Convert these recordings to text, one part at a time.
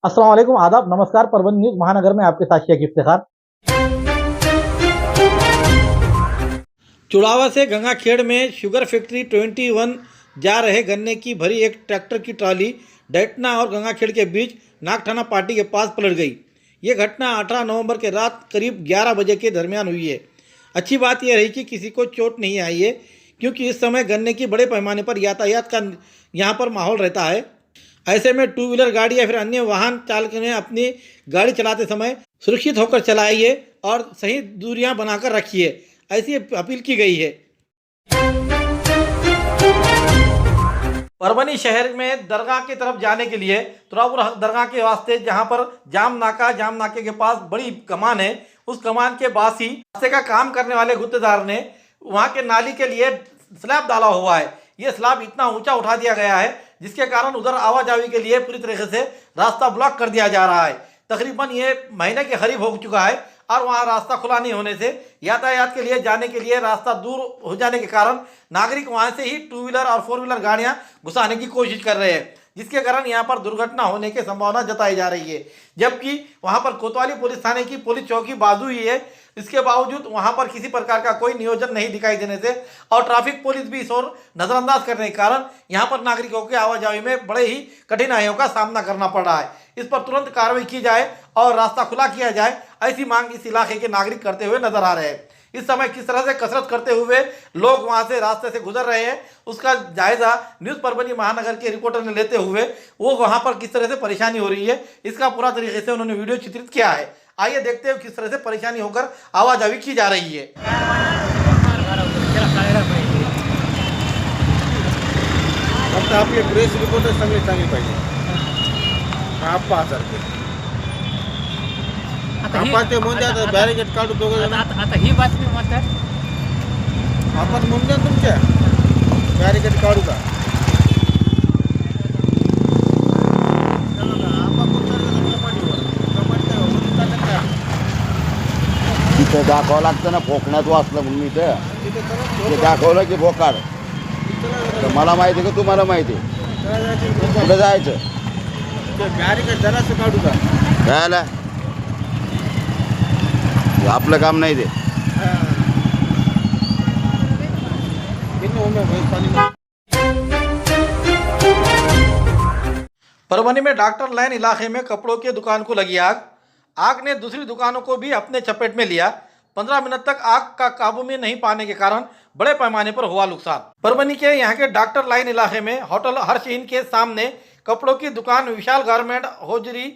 अस्सलाम वालेकुम, आदाब, नमस्कार। परभनी न्यूज़ महानगर में आपके साथ शेख इफ्तिखार। चुड़ावा से गंगाखेड़ में शुगर फैक्ट्री 21 जा रहे गन्ने की भरी एक ट्रैक्टर की ट्रॉली डैटना और गंगाखेड़ के बीच नागठाना पार्टी के पास पलट गई। ये घटना 18 नवंबर के रात करीब 11 बजे के दरमियान हुई है। अच्छी बात यह रही कि किसी को चोट नहीं आई है, क्योंकि इस समय गन्ने की बड़े पैमाने पर यातायात का यहाँ पर माहौल रहता है। ऐसे में टू व्हीलर गाड़ी या फिर अन्य वाहन चालक ने अपनी गाड़ी चलाते समय सुरक्षित होकर चलाइए और सही दूरियां बनाकर रखिए, ऐसी अपील की गई है। परभनी शहर में दरगाह की तरफ जाने के लिए तुरापुर दरगाह के वास्ते जहां पर जाम नाके के पास बड़ी कमान है, उस कमान के पास ही रास्ते का काम करने वाले गुत्तेदार ने वहां के नाली के लिए स्लैब डाला हुआ है। ये स्लैब इतना ऊंचा उठा दिया गया है जिसके कारण उधर आवाजाही के लिए पूरी तरीके से रास्ता ब्लॉक कर दिया जा रहा है। तकरीबन ये महीने के करीब हो चुका है और वहाँ रास्ता खुला नहीं होने से यातायात के लिए जाने के लिए रास्ता दूर हो जाने के कारण नागरिक वहाँ से ही टू व्हीलर और फोर व्हीलर गाड़ियाँ घुसाने की कोशिश कर रहे हैं, जिसके कारण यहाँ पर दुर्घटना होने की संभावना जताई जा रही है। जबकि वहाँ पर कोतवाली पुलिस थाने की पुलिस चौकी बाजू ही है, इसके बावजूद वहाँ पर किसी प्रकार का कोई नियोजन नहीं दिखाई देने से और ट्रैफिक पुलिस भी इस ओर नज़रअंदाज करने के कारण यहाँ पर नागरिकों के आवाजाही में बड़े ही कठिनाइयों का सामना करना पड़ रहा है। इस पर तुरंत कार्रवाई की जाए और रास्ता खुला किया जाए, ऐसी मांग इस इलाके के नागरिक करते हुए नजर आ रहे हैं। इस समय किस तरह से कसरत करते हुए लोग वहां से रास्ते से गुजर रहे हैं, उसका जायजा न्यूज़ परभनी महानगर के रिपोर्टर ने लेते हुए वो वहां पर किस तरह से परेशानी हो रही है, इसका पूरा तरीके से उन्होंने वीडियो चित्रित किया है। आइए देखते हैं किस तरह से परेशानी होकर आवाजाही की जा रही है। फक्त आपले प्रेस रिपोर्टर चांगले पाहिजे. आप्पा सारखे आपण ते म्हणतात बॅरिकेड काढू दोघं जण. आता ही बातमी म्हणतात आपण म्हणूया तुमच्या बॅरिकेड काढू का. तिथं दाखवावं लागतं ना, कोकणात वाचलं म्हणून इथं ते दाखवलं की बोकाड. तर मला माहिती आहे का तुम्हाला माहिती आहे कुठं जायचं. बॅरिकेड जरासं काढू का. कळालं, आपलं काम नाही ते. परभनी में डॉक्टर लाइन इलाके में कपड़ों की दुकान को लगी आग। आग ने दूसरी दुकानों को भी अपने चपेट में लिया। 15 मिनट तक आग का काबू में नहीं पाने के कारण बड़े पैमाने पर हुआ नुकसान। परभनी के यहाँ के डॉक्टर लाइन इलाके में होटल हर्ष इन के सामने कपड़ों की दुकान विशाल गारमेंट होजरी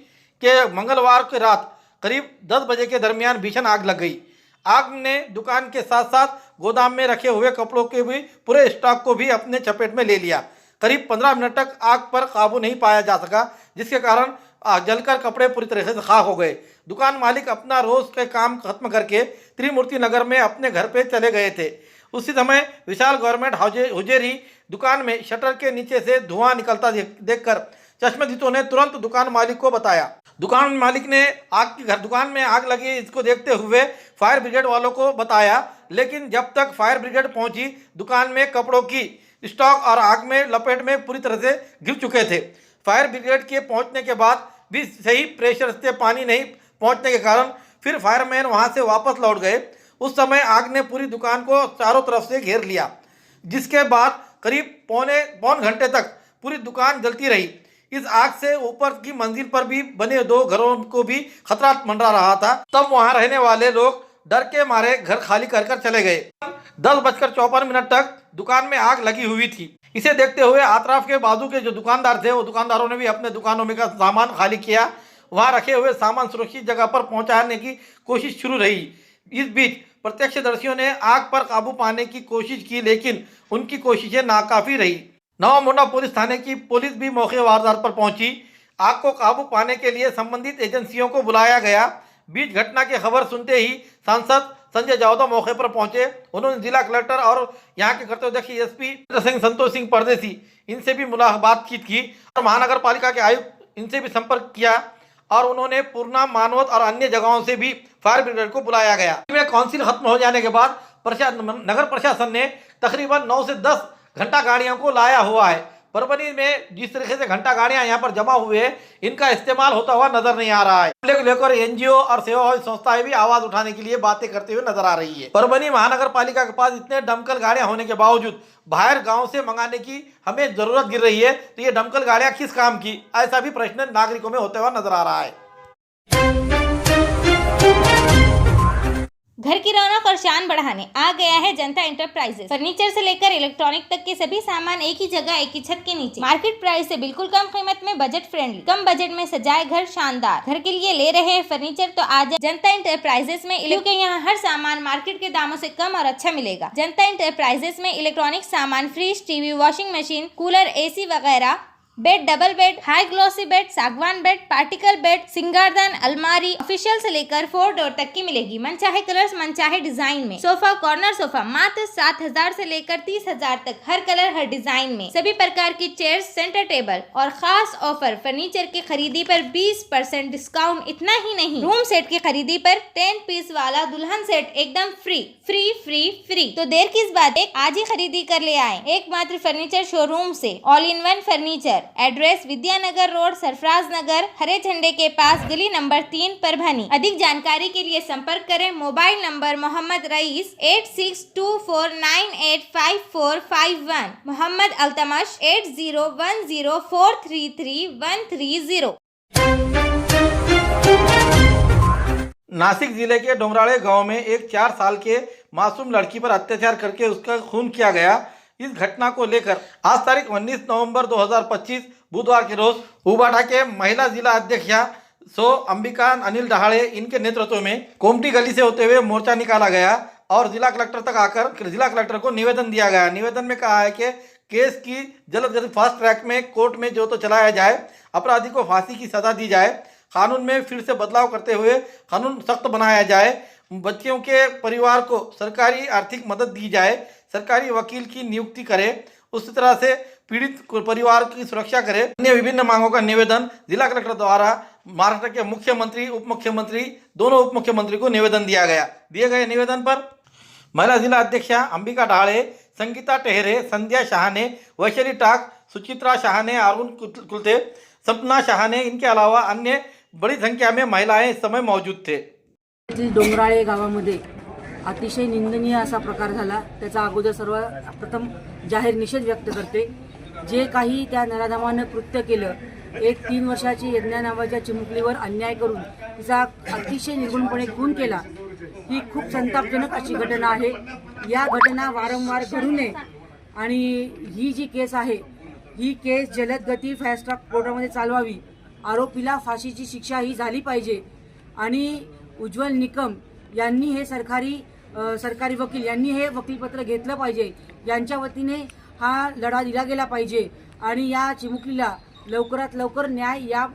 के मंगलवार की रात करीब 10 बजे के दरमियान भीषण आग लग गई। आग ने दुकान के साथ साथ गोदाम में रखे हुए कपड़ों के भी पूरे स्टॉक को भी अपने चपेट में ले लिया। करीब 15 मिनट तक आग पर काबू नहीं पाया जा सका, जिसके कारण जलकर कपड़े पूरी तरह से खाक हो गए। दुकान मालिक अपना रोज के काम खत्म करके त्रिमूर्ति नगर में अपने घर पे चले गए थे। उसी समय विशाल गवर्नमेंट हुजेरी दुकान में शटर के नीचे से धुआं निकलता देखकर चश्मदीदों ने तुरंत दुकान मालिक को बताया। दुकान मालिक ने दुकान में आग लगी इसको देखते हुए फायर ब्रिगेड वालों को बताया, लेकिन जब तक फायर ब्रिगेड पहुंची दुकान में कपड़ों की स्टॉक और आग में लपेट में पूरी तरह से घिर चुके थे। फायर ब्रिगेड के पहुंचने के बाद भी सही प्रेशर से पानी नहीं पहुंचने के कारण फिर फायरमैन वहां से वापस लौट गए। उस समय आग ने पूरी दुकान को चारों तरफ से घेर लिया, जिसके बाद करीब पौन घंटे तक पूरी दुकान जलती रही। इस आग से ऊपर की मंजिल पर भी बने 2 घरों को भी खतरा मंडरा रहा था। तब वहां रहने वाले लोग डर के मारे घर खाली कर चले गए। 10:54 तक दुकान में आग लगी हुई थी। इसे देखते हुए अतराफ के बाजू के जो दुकानदार थे वो दुकानदारों ने भी अपने दुकानों में का सामान खाली किया। वहां रखे हुए सामान सुरक्षित जगह पर पहुंचाने की कोशिश शुरू रही। इस बीच प्रत्यक्षदर्शियों ने आग पर काबू पाने की कोशिश की, लेकिन उनकी कोशिशें नाकाफी रही। नवा मोंडा पुलिस थाने की पुलिस भी मौके वारदात पर पहुंची। आग को काबू पाने के लिए संबंधित एजेंसियों को बुलाया गया। बीच घटना की खबर सुनते ही सांसद संजय जावदा मौके पर पहुंचे। उन्होंने जिला कलेक्टर और यहाँ के कर्तव्यदक्ष एसपी संतोष सिंह परदेसी इनसे भी बातचीत की और महानगर पालिका के आयुक्त इनसे भी संपर्क किया और उन्होंने पूर्णा, मानवत और अन्य जगहों से भी फायर ब्रिगेड को बुलाया गया। काउंसिल खत्म हो जाने के बाद नगर प्रशासन ने तकरीबन 9 से 10 घंटा गाड़ियों को लाया हुआ है। परभनी में जिस तरीके से घंटा गाड़ियां यहाँ पर जमा हुए हैं, इनका इस्तेमाल होता हुआ नजर नहीं आ रहा है। को लेकर एनजीओ और सेवा संस्थाएं भी आवाज उठाने के लिए बातें करते हुए नजर आ रही है। परभनी महानगर पालिका के पास इतने दमकल गाड़ियां होने के बावजूद बाहर गांव से मंगाने की हमें जरूरत गिर रही है, तो ये दमकल गाड़ियां किस काम की, ऐसा भी प्रश्न नागरिकों में होता हुआ नजर आ रहा है। घर की रौनक और शान बढ़ाने आ गया है जनता इंटरप्राइजेस। फर्नीचर से लेकर इलेक्ट्रॉनिक तक के सभी सामान एक ही जगह, एक ही छत के नीचे, मार्केट प्राइस से बिल्कुल कम कीमत में, बजट फ्रेंडली, कम बजट में सजाए घर शानदार। घर के लिए ले रहे हैं फर्नीचर तो आ जाए जनता इंटरप्राइजेस में, क्योंकि यहाँ हर सामान मार्केट के दामों से कम और अच्छा मिलेगा। जनता इंटरप्राइजेस में इलेक्ट्रॉनिक सामान, fridge, TV, washing machine, cooler, AC वगैरह, bed, double bed, high glossy bed, सागवान बेड, पार्टिकल बेड, सिंगारदान, अलमारी, ऑफिशियल से लेकर 4 डोर तक की मिलेगी। मनचाहे कलर्स, मनचाहे डिजाइन में। सोफा, कॉर्नर सोफा मात्र 7,000 से लेकर 30,000 तक, हर कलर हर डिजाइन में। सभी प्रकार की चेयर्स, सेंटर टेबल और खास ऑफर, फर्नीचर की खरीदी पर 20% डिस्काउंट। इतना ही नहीं, रूम सेट की खरीदी पर 10 पीस वाला दुल्हन सेट एकदम फ्री फ्री फ्री फ्री। तो देर किस बात है, आज ही खरीदी कर ले आए एकमात्र फर्नीचर शोरूम से, all in one furniture. Address Vidyanagar road, Sarfaraz Nagar, हरे झंडे के पास, गली नंबर 3, परभनी। अधिक जानकारी के लिए संपर्क करें। Mobile number Mohammad rice 8624985451, Mohammad Altamash 8010433130। Nashik जिले के डोमराळे गांव में एक 4 साल के मासूम लड़की पर अत्याचार करके उसका खून किया गया। इस घटना को लेकर आज तारीख 19 नवंबर 2025 बुधवार के रोज उबाटा के महिला जिला अध्यक्षा सो अंबिका अनिल डहाड़े इनके नेतृत्व में कोमटी गली से होते हुए मोर्चा निकाला गया और जिला कलेक्टर तक आकर जिला कलेक्टर को निवेदन दिया गया। निवेदन में कहा है कि केस की जल्द गति फास्ट ट्रैक में कोर्ट में जो तो चलाया जाए, अपराधी को फांसी की सजा दी जाए, कानून में फिर से बदलाव करते हुए कानून सख्त बनाया जाए, बच्चियों के परिवार को सरकारी आर्थिक मदद दी जाए, सरकारी वकील की नियुक्ति करे, उसी तरह से पीड़ित परिवार की सुरक्षा करे। अन्य विभिन्न मांगों का निवेदन जिला कलेक्टर द्वारा महाराष्ट्र के मुख्यमंत्री, उप मुख्यमंत्री, दोनों उप मुख्यमंत्री को निवेदन दिया गया। दिए गए निवेदन पर महिला जिला अध्यक्षा अंबिका ढाळे, संगीता टेहरे, संध्या शाहने, वैशाली टाक, सुचित्रा शाहने, अरुण कुलते, सपना शाहने, इनके अलावा अन्य बड़ी संख्या में महिलाएं इस समय मौजूद थे। डोंगराळे गावामध्ये अतिशय निंदनीय असा प्रकार झाला। त्याचा अगोदर सर्वप्रथम जाहीर निषेध व्यक्त करते। जे काही त्या नराधमानं कृत्य केलं, एक 3 वर्षाची यज्ञा नावाच्या चिमुकलीवर अन्याय करून तिचा अतिशय निर्गुणपणे खून केला, ही खूप संतापजनक अशी घटना आहे। या घटना वारंवार घडू नये आणि ही जी केस आहे, ही केस जलद गती फास्ट ट्रॅक कोर्टामध्ये चालवावी। आरोपीला फाशीची शिक्षा ही झाली पाहिजे आणि उज्ज्वल निकम यांनी हे सरकारी वकील यांनी हे वकीलपत्र घेतलं पाहिजे। यांच्या वतीने हा लढा दिला गेला पाहिजे आणि या चिमुकलीला लवकरात लवकर न्याय या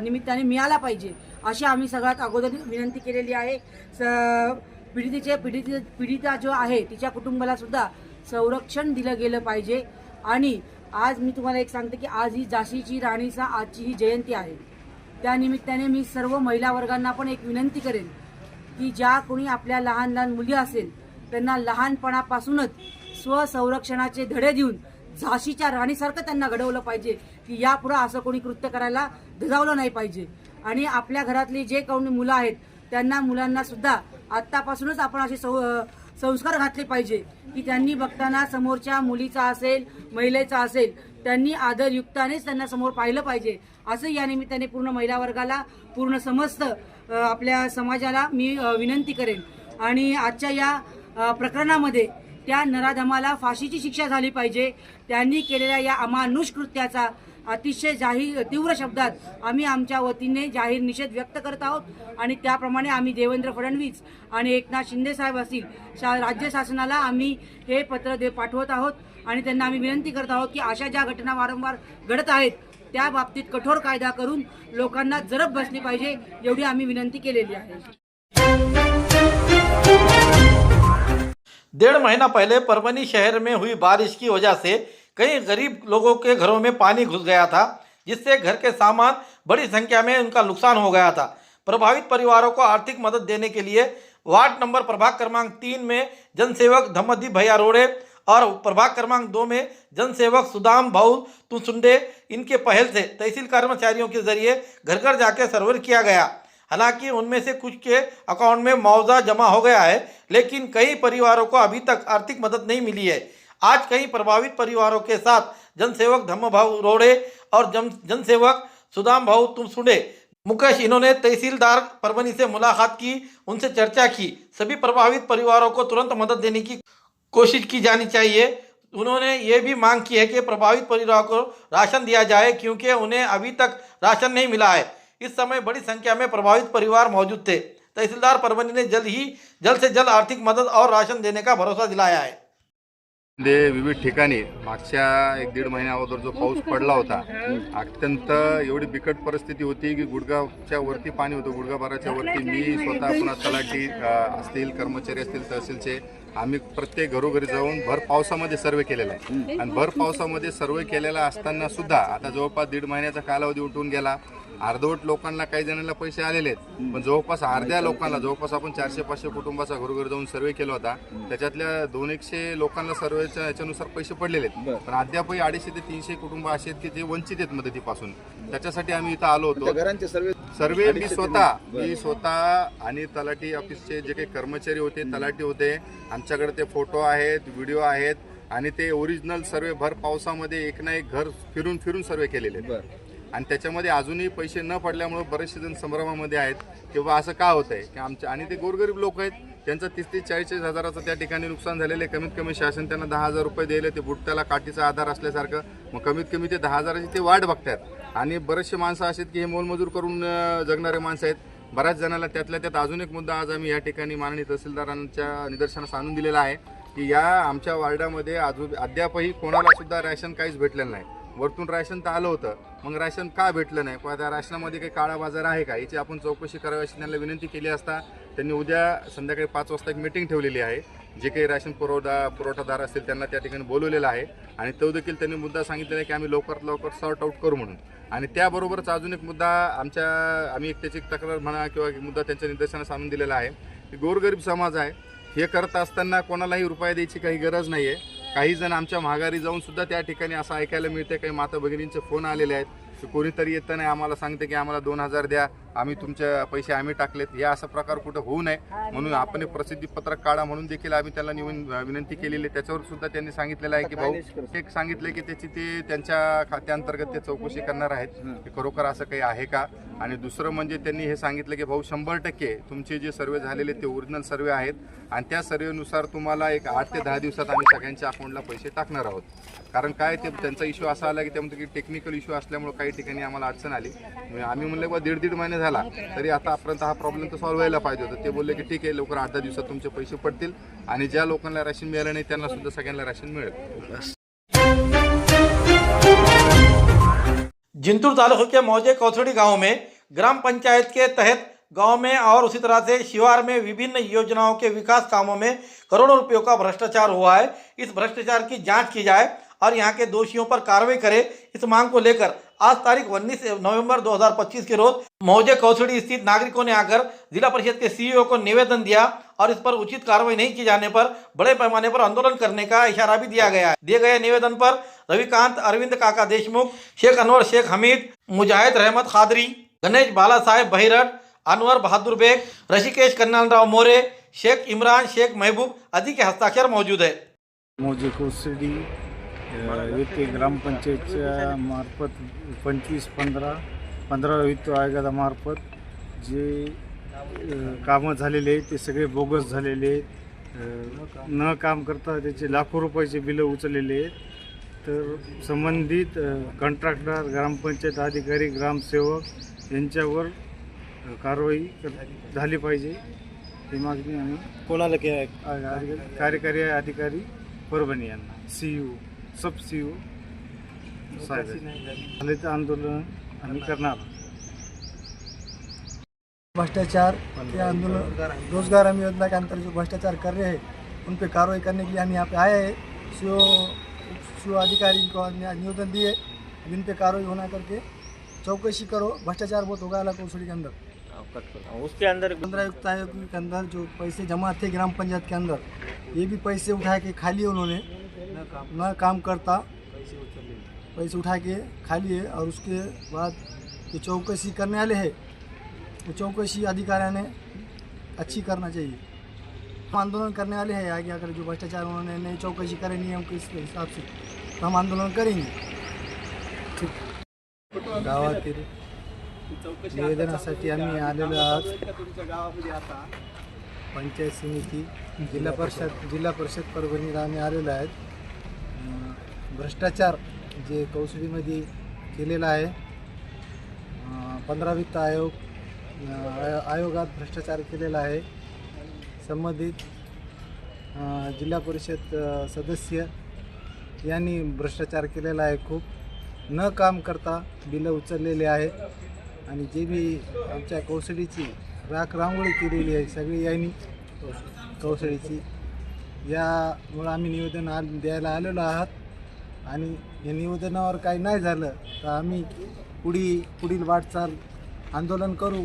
निमित्ताने मिळाला पाहिजे, अशी आम्ही सगळ्यात अगोदर विनंती केलेली आहे। पीडिता जो आहे तिच्या कुटुंबाला सुद्धा संरक्षण दिलं गेलं पाहिजे। आणि आज मी तुम्हाला एक सांगते की आज ही झाशीची राणीचा आजची ही जयंती आहे। त्या निमित्ताने मी सर्व महिला वर्गांना पण एक विनंती करेन की ज्या कोणी आपल्या लहान लहान मुली असेल त्यांना लहानपणापासूनच स्वसंरक्षणाचे धडे देऊन झाशीच्या राणीसारखं त्यांना घडवलं पाहिजे की यापुढे असं कोणी कृत्य करायला धजावलं नाही पाहिजे। आणि आपल्या घरातली जे कोणी मुलं आहेत त्यांना मुलांना सुद्धा आत्तापासूनच आपण असे संस्कार घातले पाहिजे की त्यांनी बघताना समोरच्या मुलीचा असेल, महिलेचा असेल, त्यांनी आदरयुक्तानेच त्यांना समोर पाहिलं पाहिजे, असं या निमित्ताने पूर्ण महिला वर्गाला, पूर्ण समस्त आपल्या समाजाला मी विनंती करेन। आणि आजच्या या प्रकरणामध्ये त्या नराधमाला फाशीची शिक्षा झाली पाहिजे। त्यांनी केलेल्या या अमानुष कृत्याचा अतिशय तीव्र शब्दात आम्ही आमच्या वतीने जाहीर निषेध व्यक्त करत आहोत आणि त्याप्रमाणे आम्ही देवेंद्र फडणवीस आणि एकनाथ शिंदे साहेब असतील राज्य शासनाला आम्ही हे पत्र पाठवत आहोत आणि त्यांना आम्ही विनंती करत आहोत की अशा ज्या घटना वारंवार घडत आहेत त्या बाबतीत कठोर कायदा करून लोकांना जरब बसली पाहिजे, एवढी आम्ही विनंती केलेली आहे। 1.5 महीना पहले परभनी शहर में हुई बारिश की वजह से कई गरीब लोगों के घरों में पानी घुस गया था, जिससे घर के सामान बड़ी संख्या में उनका नुकसान हो गया था। प्रभावित परिवारों को आर्थिक मदद देने के लिए वार्ड नंबर प्रभाग क्रमांक 3 में जनसेवक धम्मदीप भैया रोड़े और प्रभाग क्रमांक 2 में जनसेवक सुदाम भाऊ तुसुंडे इनके पहल से तहसील कर्मचारियों के जरिए घर घर जाकर सर्वे किया गया। हालांकि उनमें से कुछ के अकाउंट में मुआवजा जमा हो गया है, लेकिन कई परिवारों को अभी तक आर्थिक मदद नहीं मिली है। आज कई प्रभावित परिवारों के साथ जनसेवक धम्मभाऊ रोड़े और जनसेवक सुदाम भाऊ तुसुंडे मुकेश इन्होंने तहसीलदार परभनी से मुलाकात की, उनसे चर्चा की। सभी प्रभावित परिवारों को तुरंत मदद देने की कोशिश की जानी चाहिए। उन्होंने ये भी मांग की है कि प्रभावित परिवारों को राशन दिया जाए, क्योंकि उन्हें अभी तक राशन नहीं मिला है। इस समय बड़ी संख्या में प्रभावित परिवार मौजूद थे। तहसीलदार परभनी ने जल्द से जल्द आर्थिक मदद और राशन देने का भरोसा दिलाया है। विविध ठिकाणी मागच्या 1-1.5 महिन्या अगोदर जो पाऊस पडला होता, अत्यंत एवढी बिकट परिस्थिती होती की गुडघाच्या वरती पाणी होतं। गुडघाभराच्या वरती मी स्वतः पुन्हा तलाठी असतील, कर्मचारी असतील तहसीलचे, आम्ही प्रत्येक घरोघरी जाऊन भर पावसामध्ये सर्वे केलेला आहे। आणि भर पावसामध्ये सर्वे केलेला असताना सुद्धा आता जवळपास 1.5 महिन्याचा कालावधी उठून गेला। अर्धवट लोकांना काही जणांना पैसे आलेले आहेत, पण जवळपास अर्ध्या लोकांना, जवळपास आपण 400-500 कुटुंबाचा घरोघरी जाऊन सर्वे केला होता, त्याच्यातल्या 200-100 लोकांना सर्वेच्या याच्यानुसार पैसे पडलेले आहेत। पण अद्यापही 250 ते 300 कुटुंब असे आहेत की जे वंचित आहेत मदतीपासून। त्याच्यासाठी आम्ही इथं आलो होतो। घरांचे सर्वे मी स्वतः आणि तलाठी ऑफिसचे जे काही कर्मचारी होते, तलाठी होते, आमच्याकडे ते फोटो आहेत, व्हिडिओ आहेत आणि ते ओरिजिनल सर्वे भर पावसामध्ये एक ना एक घर फिरून सर्वे केलेले आहेत। आणि त्याच्यामध्ये अजूनही पैसे न पडल्यामुळे बरेचसे जण संभ्रमामध्ये आहेत किंवा असं का होतंय की आमच्या, आणि ते गोरगरीब लोक आहेत, त्यांचं 30-40 हजाराचं त्या ठिकाणी नुकसान झालेलं आहे। कमीत कमी शासन त्यांना 10,000 रुपये दिले, ते बुट्ट्याला काठीचा आधार असल्यासारखं। मग कमीत कमी ते 10,000ची ते वाट बघतात। आणि बरेचसे माणसं असे आहेत की हे मोलमजूर करून जगणारे माणसं आहेत। बऱ्याच जणांना त्यातल्या त्यात अजून एक मुद्दा आज आम्ही या ठिकाणी माननीय तहसीलदारांच्या निदर्शनास आणून दिलेला आहे की या आमच्या वार्डामध्ये अद्यापही कोणाला सुद्धा रॅशन काहीच भेटलेलं नाही। वरतून राशन तर आलं होतं, मग राशन का भेटलं नाही, किंवा त्या राशनामध्ये काही काळा बाजार आहे का, याची आपण चौकशी करावी अशी त्यांना विनंती केली असता त्यांनी उद्या संध्याकाळी 5 वाजता एक मीटिंग ठेवलेली आहे। जे काही राशन पुरवठादार असतील त्यांना त्या ठिकाणी बोलवलेलं आहे आणि तो देखील त्यांनी मुद्दा सांगितलेला आहे की आम्ही लवकरात लवकर सॉर्ट आउट करू म्हणून। आणि त्याबरोबरच अजून एक मुद्दा आम्ही एक त्याची तक्रार म्हणा किंवा एक मुद्दा त्यांच्या निदर्शनास आणून दिलेला आहे की गोरगरीब समाज आहे, हे करत असताना कोणालाही रुपये द्यायची काही गरज नाही आहे। काही जण आमच्या माघारी जाऊन सुद्धा त्या ठिकाणी असं ऐकायला मिळते, काही माता भगिनींचे फोन आलेले आहेत की कोणीतरी येतं नाही आम्हाला सांगते की आम्हाला 2,000 द्या, आम्ही तुमचे पैसे आम्ही टाकलेत। या असा प्रकार कुठं होऊ नये म्हणून आपण एक प्रसिद्धीपत्रक काढा म्हणून देखील आम्ही त्याला विनंती केलेली आहे। त्याच्यावर सुद्धा त्यांनी सांगितलेलं आहे की भाऊ एक सांगितलं की त्याची ते त्यांच्या खात्याअंतर्गत ते चौकशी करणार आहेत की खरोखर असं काही आहे का। आणि दुसरं म्हणजे त्यांनी हे सांगितलं की भाऊ 100% तुमचे जे सर्वे झालेले ते ओरिजिनल सर्वे आहेत आणि त्या सर्वेनुसार तुम्हाला एक 8 ते 10 दिवसात आम्ही सगळ्यांच्या अकाउंटला पैसे टाकणार आहोत। कारण काय ते त्यांचा इश्यू असा आला की त्यामध्ये की टेक्निकल इश्यू असल्यामुळे काही ठिकाणी आम्हाला अडचण आली। आम्ही म्हणलं बा 1.5 महिने झाला तरी आता आतापर्यंत हा प्रॉब्लेम तर सॉल्व्ह व्हायला पाहिजे होता। ते बोलले की ठीक आहे, लवकर 8-10 दिवसात तुमचे पैसे पडतील आणि ज्या लोकांना राशन मिळालं नाही त्यांना सुद्धा सगळ्यांना राशन मिळेल। जिंतूर तालुके के मौजे कौथड़ी गांव में ग्राम पंचायत के तहत गांव में और उसी तरह से शिवार में विभिन्न योजनाओं के विकास कामों में करोड़ों रुपयों का भ्रष्टाचार हुआ है। इस भ्रष्टाचार की जांच की जाए और यहां के दोषियों पर कार्रवाई करे, इस मांग को लेकर आज तारीख 19 नवंबर 2025 के रोज मौजे कौथड़ी स्थित नागरिकों ने आकर जिला परिषद के सीईओ को निवेदन दिया और इस पर उचित कार्रवाई नहीं की जाने पर बड़े पैमाने पर आंदोलन करने का इशारा भी दिया गया है। दिए गए निवेदन पर रविकांत अरविंद काका देशमुख, शेख अनवर शेख हमीद, मुजाहिद रहमत खादरी, गणेश बाला साहेब बहिरट, अनवर बहादुर बेग, ऋषिकेश कन्नानराव मोरे, शेख इमरान शेख महबूब आदि के हस्ताक्षर मौजूद है। मौजे कौसडी येथे ग्रामपंचायतच्या मार्फत 25-15 वित्त आयोगामार्फत जे कामं झालेले आहेत ते सगळे बोगस झालेले आहेत। न काम करता त्याचे लाखो रुपयाचे बिलं उचललेले आहेत। तर संबंधित कॉन्ट्रॅक्टर, ग्रामपंचायत अधिकारी, ग्रामसेवक यांच्यावर कारवाई झाली पाहिजे ही मागणी आम्ही कोणाला कार्यकारी अधिकारी परभणी यांना, सीईओ, सब सीईओ साहेब झाले तर आंदोलन आम्ही करणार। भ्रष्टाचार के आंदोलन रोजगार हमी योजना के अंतर्गत जो भ्रष्टाचार कर रहे हैं उन पर कार्रवाई करने के लिए हम यहाँ पे आए हैं। सीओ अधिकारी को निवेदन दिए, इन पे कार्रवाई होना करके चौकसी करो। भ्रष्टाचार बहुत होगा कौशड़ी के अंदर, उसके अंदर 15 आयुक्त आयोग के अंदर जो पैसे जमा थे ग्राम पंचायत के अंदर, ये भी पैसे उठा के खा लिए उन्होंने। न काम करता पैसे उठा के खा लिए और उसके बाद जो चौकसी करने वाले हैं वो चौकसी अधिकारियों ने अच्छी करना चाहिए। हम आंदोलन करने वाले हैं आगे अगर जो भ्रष्टाचार उन्होंने नई चौकसी करे नियम के हिसाब से तो हम आंदोलन करेंगे। ठीक गावातील निवेदनासाठी आम्ही आलेलो आहोत। पंचायत समिती जिल्हा परिषद परभणीला आम्ही आलेलो आहेत। भ्रष्टाचार जे कौसडीमध्ये केलेला आहे 15 वित्त आयोगात भ्रष्टाचार केलेला आहे। संबंधित जिल्हा परिषद सदस्य यांनी भ्रष्टाचार केलेला आहे। खूप न काम करता बिलं उचललेले आहेत आणि जे बी आमच्या कौसडीची राख रांगोळी केलेली आहे सगळी यांनी कौसडीची, यामुळं आम्ही निवेदन द्यायला आलेलो आहात आणि या निवेदनावर काही नाही झालं तर आम्ही पुढील वाटचाल आंदोलन करू।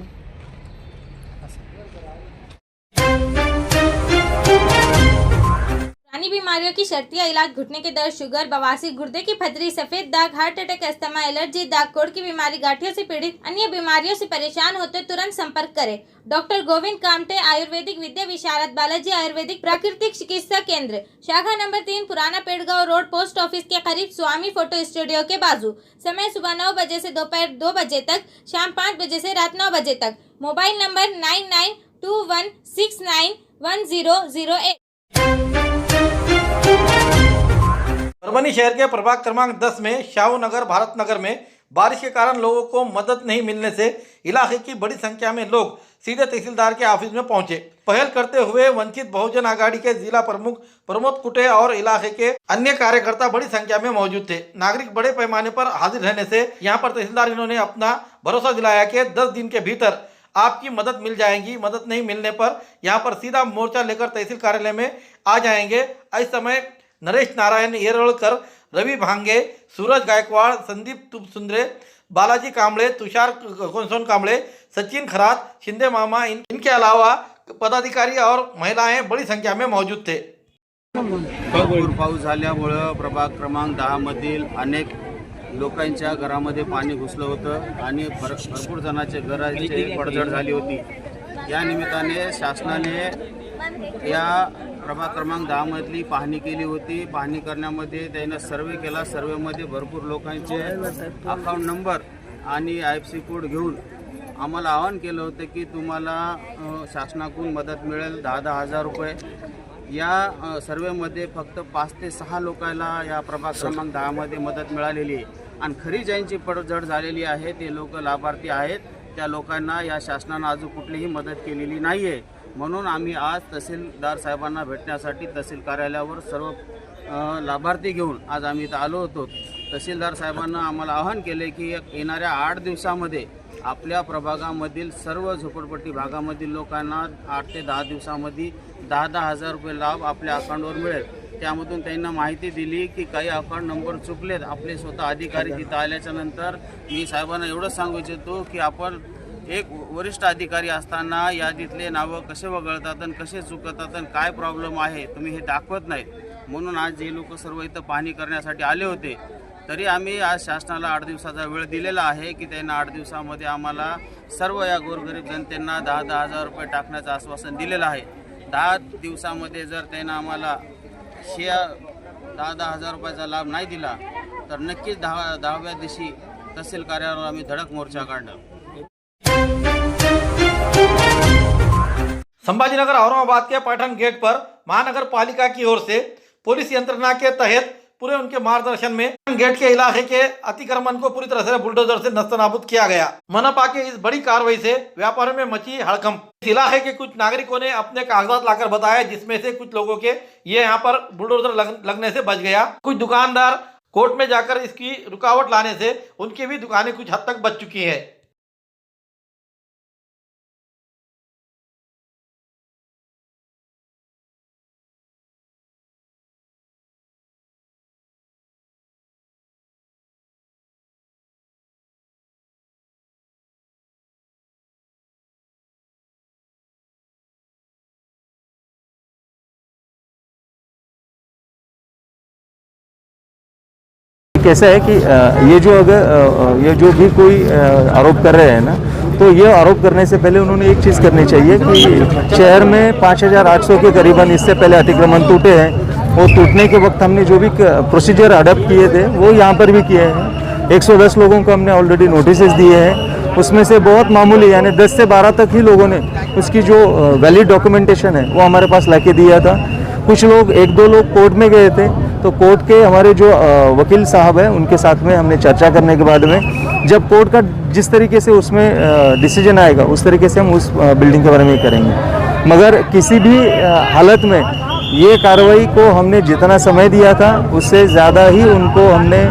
पुरानी बीमारियों की शर्तियाँ इलाज, घुटने के दर्द, शुगर, बवासीर, गुर्दे की पथरी, सफेद दाग, हार्ट अटैक, अस्थमा, एलर्जी, दाग कोड़ की बीमारी, गांठियों से पीड़ित अन्य बीमारियों से परेशान होते तुरंत संपर्क करें। डॉक्टर गोविंद कामटे, आयुर्वेदिक विद्या विशारद, बालाजी आयुर्वेदिक प्राकृतिक चिकित्सा केंद्र, शाखा नंबर 3, पुराना पेड़गांव रोड, पोस्ट ऑफिस के करीब, स्वामी फोटो स्टूडियो के बाजू। समय सुबह 9 बजे से दोपहर 2 बजे तक, शाम 5 बजे से रात 9 बजे तक। Mobile number 9921691008। परभनी शहर के प्रभाग क्रमांक 10 में शाहू नगर भारत नगर में बारिश के कारण लोगों को मदद नहीं मिलने से इलाके की बड़ी संख्या में लोग सीधे तहसीलदार के ऑफिस में पहुंचे। पहल करते हुए वंचित बहुजन आघाड़ी के जिला प्रमुख प्रमोद कुटे और इलाके के अन्य कार्यकर्ता बड़ी संख्या में मौजूद थे। नागरिक बड़े पैमाने पर हाजिर रहने से यहां पर तहसीलदार इन्होंने अपना भरोसा दिलाया कि 10 दिन के भीतर आपकी मदद मिल जाएगी। मदद नहीं मिलने पर यहाँ पर सीधा मोर्चा लेकर तहसील कार्यालय में आ जाएंगे। इस समय नरेश नारायण येरवलकर, रवि भांगे, सूरज गायकवाड़, संदीप तुपसुंदरे, बालाजी कांबळे, तुषार कोनसोन कांबळे, सचिन खरात, शिंदे मामा, इनके अलावा पदाधिकारी और महिलाएं बड़ी संख्या में मौजूद थे। भरपूर पाऊस झाल्यामुळं प्रभाग क्रमांक 10 मधील अनेक लोकांच्या घरामध्ये पाणी घुसलं होतं आणि भरपूर जणांच्या घराची पडझड झाली होती। या निमित्ताने शासनाने या प्रभाग क्रमांक 10 मधली पाहणी केली होती। पाहणी करण्यामध्ये त्याने सर्वे केला। सर्वेमध्ये भरपूर लोकांचे अकाउंट नंबर आणि IFSC कोड घेऊन आम्हाला आवाहन केलं होतं की तुम्हाला शासनाकडून मदत मिळेल 10-10 हजार रुपये। या सर्वेमध्ये फक्त 5 ते 6 लोकांना या प्रभाग क्रमांक 10 मध्ये मदत मिळालेली आहे आणि खरी ज्यांची पडझड झालेली आहे ते लोक लाभार्थी आहेत। त्या लोकांना या शासनानं अजून कुठलीही मदत केलेली नाही आहे। म्हणून आम्ही आज तहसीलदार साहेबांना भेटण्यासाठी तहसील कार्यालयावर सर्व लाभार्थी घेऊन आज आम्ही इथं आलो होतो। तहसीलदार साहेबांना आम्हाला आवाहन केले की येणाऱ्या 8 दिवसामध्ये आपल्या प्रभागामधील सर्व झोपडपट्टी भागामधील लोकांना 8 ते 10 दिवसामध्ये 10-10 हजार रुपये लाभ आपल्या अकाउंटवर मिळेल। त्यामधून त्यांना माहिती दिली की काही अकाउंट नंबर चुकलेत। आपले स्वतः अधिकारी तिथं आल्याच्या नंतर मी साहेबांना एवढं सांगू इच्छितो की आपण एक वरिष्ठ अधिकारी असताना यादीतले नावं कसे वगळतात आणि कसे चुकतात आणि काय प्रॉब्लेम आहे तुम्ही हे दाखवत नाहीत। म्हणून आज जे लोक सर्व इथं पाहणी करण्यासाठी आले होते तरी आम्ही आज शासनाला 8 दिवसाचा वेळ दिलेला आहे की त्यांना 8 दिवसामध्ये आम्हाला सर्व या गोरगरीब जनतेंना 10-10 हजार रुपये टाकण्याचं आश्वासन दिलेलं आहे। 10 दिवसामध्ये जर त्यांना आम्हाला 10-10 हजार रुपयाचा लाभ नाही दिला तर नक्कीच 10व्या दिवशी तहसील कार्यालयावर आम्ही धडक मोर्चा काढणार। संभाजीनगर औरंगाबाद के पठान गेट पर महानगर पालिका की ओर से पुलिस यंत्रणा के तहत पूरे उनके मार्गदर्शन में गेट के इलाके के अतिक्रमण को पूरी तरह से बुलडोजर से नस्तनाबूद किया गया। मनपा के इस बड़ी कार्रवाई से व्यापारियों में मची हड़कंप। इस इलाके के कुछ नागरिकों ने अपने कागजात लाकर बताया जिसमें से कुछ लोगों के ये यहाँ पर बुलडोजर लगने से बच गया। कुछ दुकानदार कोर्ट में जाकर इसकी रुकावट लाने से उनकी भी दुकानें कुछ हद तक बच चुकी है। कैसा है कि ये जो अगर ये जो भी कोई आरोप कर रहे हैं ना, तो ये आरोप करने से पहले उन्होंने एक चीज़ करनी चाहिए कि शहर में 5800 के करीबन इससे पहले अतिक्रमण टूटे हैं। वो टूटने के वक्त हमने जो भी प्रोसीजर अडॉप्ट किए थे वो यहाँ पर भी किए हैं। 110 लोगों को हमने ऑलरेडी नोटिस दिए हैं। उसमें से बहुत मामूली यानी 10 से 12 तक ही लोगों ने उसकी जो वैलिड डॉक्यूमेंटेशन है वो हमारे पास लाके दिया था। कुछ लोग 1-2 लोग कोर्ट में गए थे, तो कोर्ट के हमारे जो वकील साहब हैं उनके साथ में हमने चर्चा करने के बाद में जब कोर्ट का जिस तरीके से उसमें डिसीजन आएगा उस तरीके से हम उस बिल्डिंग के बारे में करेंगे। मगर किसी भी हालत में ये कार्रवाई को हमने जितना समय दिया था उससे ज़्यादा ही उनको हमने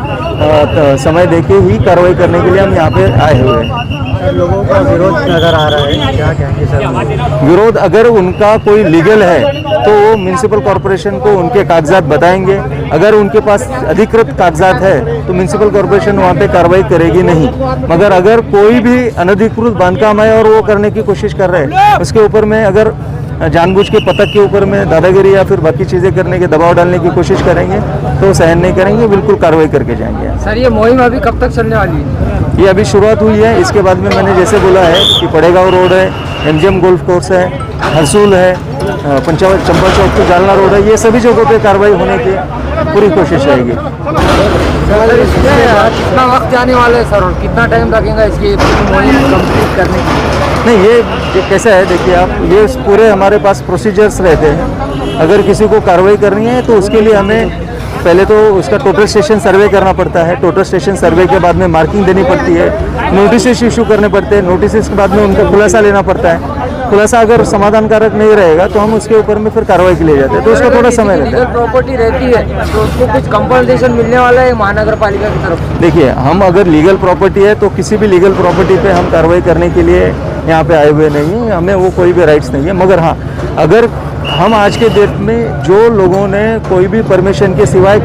समय देके ही कार्रवाई करने के लिए हम यहाँ पे आए हुए हैं। लोगों का विरोध नजर आ रहा है, क्या कहेंगे सर? विरोध अगर उनका कोई लीगल है तो वो म्यूनिसिपल कॉरपोरेशन को उनके कागजात बताएंगे। अगर उनके पास अधिकृत कागजात है तो म्यूनिसिपल कॉरपोरेशन वहाँ पे कार्रवाई करेगी नहीं। मगर अगर कोई भी अनधिकृत बांधकाम है और वो करने की कोशिश कर रहे हैं, उसके ऊपर में अगर जानबूझ के पतक के ऊपर में दादागिरी या फिर बाकी चीज़ें करने के दबाव डालने की कोशिश करेंगे तो सहन नहीं करेंगे, बिल्कुल कार्रवाई करके जाएंगे। सर ये मुहिम अभी कब तक चलने वाली है? ये अभी शुरुआत हुई है। इसके बाद में मैंने जैसे बोला है कि पड़ेगांव रोड है, MGM गोल्फ कोर्स है, हरसूल है, चंपा चौक टू जालना रोड है, ये सभी जगहों पे कार्रवाई होने की पूरी कोशिश रहेगी। सर इसमें कितना वक्त जाने वाला है सर, और कितना टाइम लगेगा इसकी मुहिम कंप्लीट करने की? नहीं, ये कैसा है, देखिए आप, ये पूरे हमारे पास प्रोसीजर्स रहते हैं। अगर किसी को कार्रवाई करनी है तो उसके लिए हमें पहले तो उसका टोटल स्टेशन सर्वे करना पड़ता है। टोटल स्टेशन सर्वे के बाद में मार्किंग देनी पड़ती है, नोटिस इशू करने पड़ते हैं, नोटिस के बाद में उनका खुलासा लेना पड़ता है। खुलासा अगर समाधानकारक नहीं रहेगा तो हम उसके ऊपर में फिर कार्रवाई के लिए जाते हैं, तो उसका थोड़ा समय रहता है। प्रॉपर्टी रहती है तो उसको कुछ कंपनसेशन मिलने वाला है महानगर पालिका की तरफ? देखिए, हम अगर लीगल प्रॉपर्टी है तो किसी भी लीगल प्रॉपर्टी पे हम कार्रवाई करने के लिए यहाँ पे आए हुए नहीं हैं, हमें वो कोई भी राइट्स नहीं है। मगर हाँ, अगर हम आज के डेट में जो लोगों ने कोई भी परमिशन के सिवाय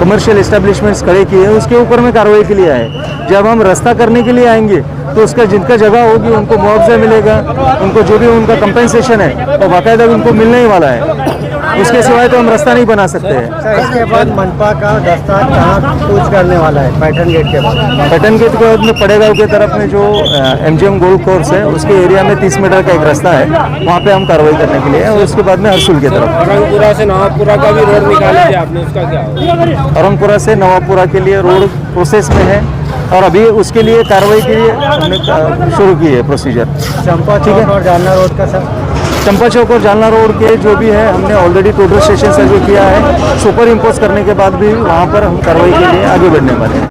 कमर्शियल एस्टेब्लिशमेंट्स खड़े किए हैं उसके ऊपर में कार्रवाई के लिए आए। जब हम रास्ता करने के लिए आएंगे तो उसका जिनका जगह होगी उनको मुआवजा मिलेगा, उनको जो भी उनका कंपेंसेशन है वो बाकायदा उनको मिलने ही वाला है। उसके सिवाय तो हम रास्ता नहीं बना सकते हैं। इसके बाद मनपा का दस्ता कहाँ कूच करने वाला है? पैटर्न गेट के बाद? पैटर्न गेट के बाद में पड़ेगांव की तरफ में जो MGM गोल्फ कोर्स है उसके एरिया में 30 मीटर का एक रास्ता है, वहाँ पे हम कार्रवाई करने के लिए और उसके बाद में हरसूल की तरफ। औरंगपुरा से नवापुरा का भी रोड निकाला थे आपने, उसका क्या हुआ? औरंगपुरा से नवापुरा के लिए रोड प्रोसेस में है और अभी उसके लिए कार्रवाई के लिए हमने शुरू की है प्रोसीजर। चंपा चौक और जालना रोड का सर? चंपा चौक और जालना रोड के जो भी है हमने ऑलरेडी टोटल स्टेशन सर्वे किया है। सुपर इम्पोज करने के बाद भी वहाँ पर हम कार्रवाई के लिए आगे बढ़ने वाले हैं।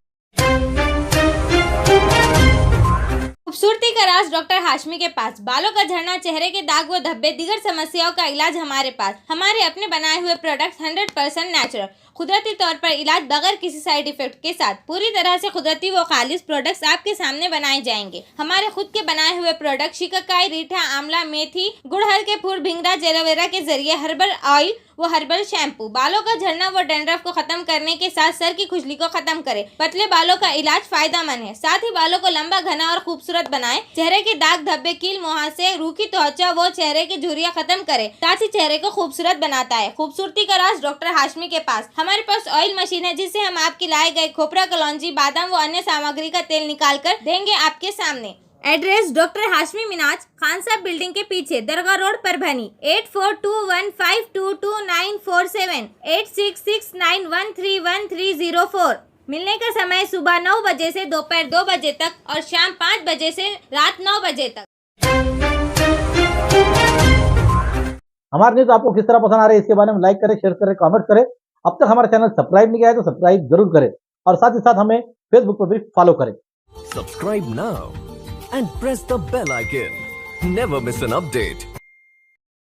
खूबसूरती का राज डॉक्टर हाशमी के पास। बालों का झड़ना, चेहरे के दाग व धब्बे, दीगर समस्याओं का इलाज हमारे पास। हमारे अपने बनाए हुए प्रोडक्ट्स 100% नेचुरल, कुदरती तौर पर इलाज बगैर किसी साइड इफेक्ट के साथ पूरी तरह से कुदरती व खालिश प्रोडक्ट्स आपके सामने बनाए जाएंगे। हमारे खुद के बनाए हुए प्रोडक्ट शिकाकाई, रीठा, आंवला, मेथी, गुड़हल के फूल, भिंगरा, एलोवेरा के जरिए हर्बल ऑयल वो हर्बल शैम्पू बालों का झड़ना व डैंड्रफ को खत्म करने के साथ सर की खुजली को खत्म करे। पतले बालों का इलाज फायदेमंद है, साथ ही बालों को लंबा, घना और खूबसूरत बनाए। चेहरे के दाग धब्बे, कील, मुहासे, रूखी त्वचा वो चेहरे की झुर्रियां खत्म करे, साथ ही चेहरे को खूबसूरत बनाता है। खूबसूरती का राज डॉक्टर हाशमी के पास। हमारे पास ऑयल मशीन है जिससे हम आपके लाए गए खोपरा, कलौंजी, बादाम व अन्य सामग्री का तेल निकाल कर देंगे आपके सामने। एड्रेस डॉक्टर हाशमी मिनाज, खान साहब बिल्डिंग के पीछे, दरगाह रोड, परभनी। 8421522947, 8669131304। मिलने का समय सुबह 9 बजे से दोपहर 2 बजे तक और शाम 5 बजे से रात 9 बजे तक। हमारे न्यूज आपको किस तरह पसंद आ रही है इसके बारे में लाइक करें, शेयर करें, कमेंट करें। अब तक हमारा चैनल सब्सक्राइब नहीं किया है तो सब्सक्राइब जरूर करें और साथ ही साथ हमें फेसबुक पर भी फॉलो करें। Subscribe now and press the bell icon. Never miss an update.